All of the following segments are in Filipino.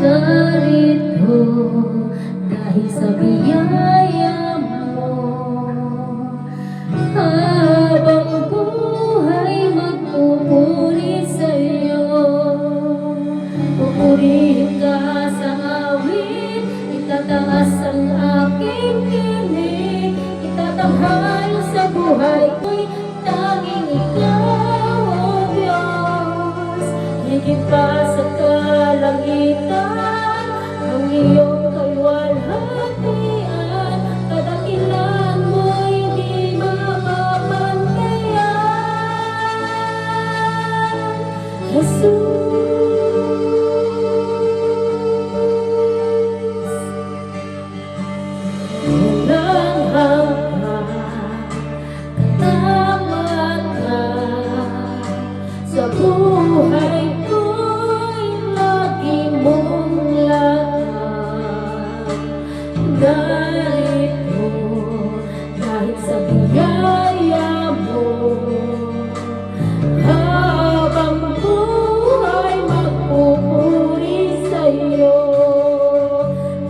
narito dahil sa biyaya mo. Habang buhay magpupuri sa'yo, pupurihin ka sa awit, itataas ang aking tinig, itatanghal sa buhay ko'y tanging ikaw, O Diyos. Higit pa sa kalangitan, ang iyong kaluwalhatian, kadakilan mo'y di mapapantayan. Jesus, walang hanggan, katamatan sa buhay ko'y lagi mong lahat. Narito dahil sa biyaya mo, habang buhay magpupuri sa'yo,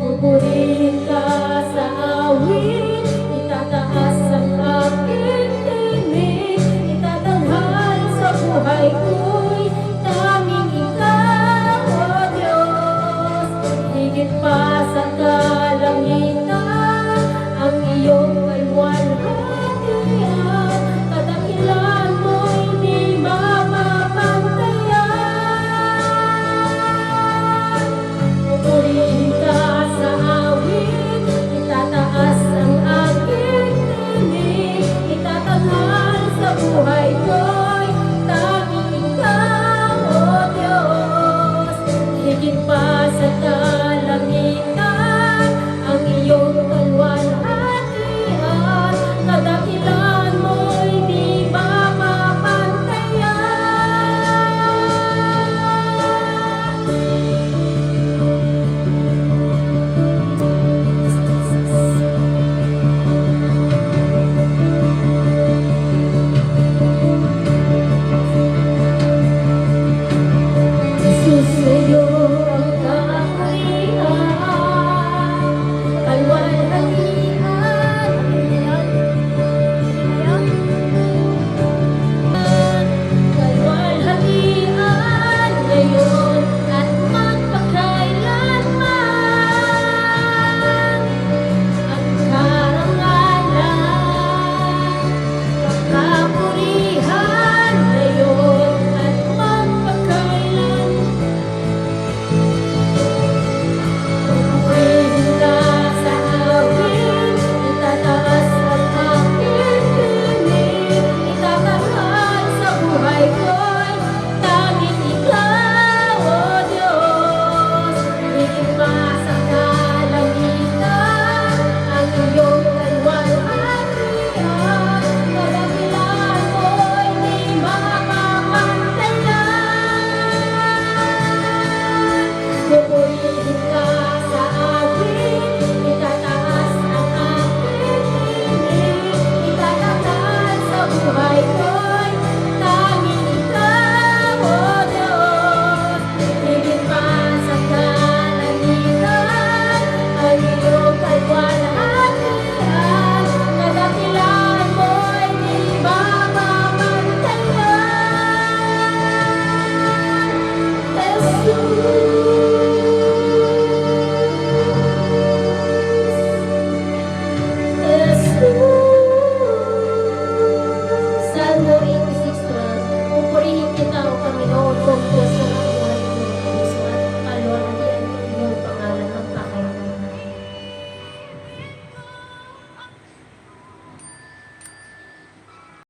pupurihin ka sa awit, itataas ang aking tinig, itatanghal sa buhay ko'y tanging ikaw, O Diyos. Higit pa sa kalangitan, ang iyong kaluwalhatian, kadakilan mo'y di mapapantayan. Pupurihin ka sa awit, itataas ang aking tinig, itatanghal sa buhay ko'y tanging ikaw, O Diyos. Higit pa sa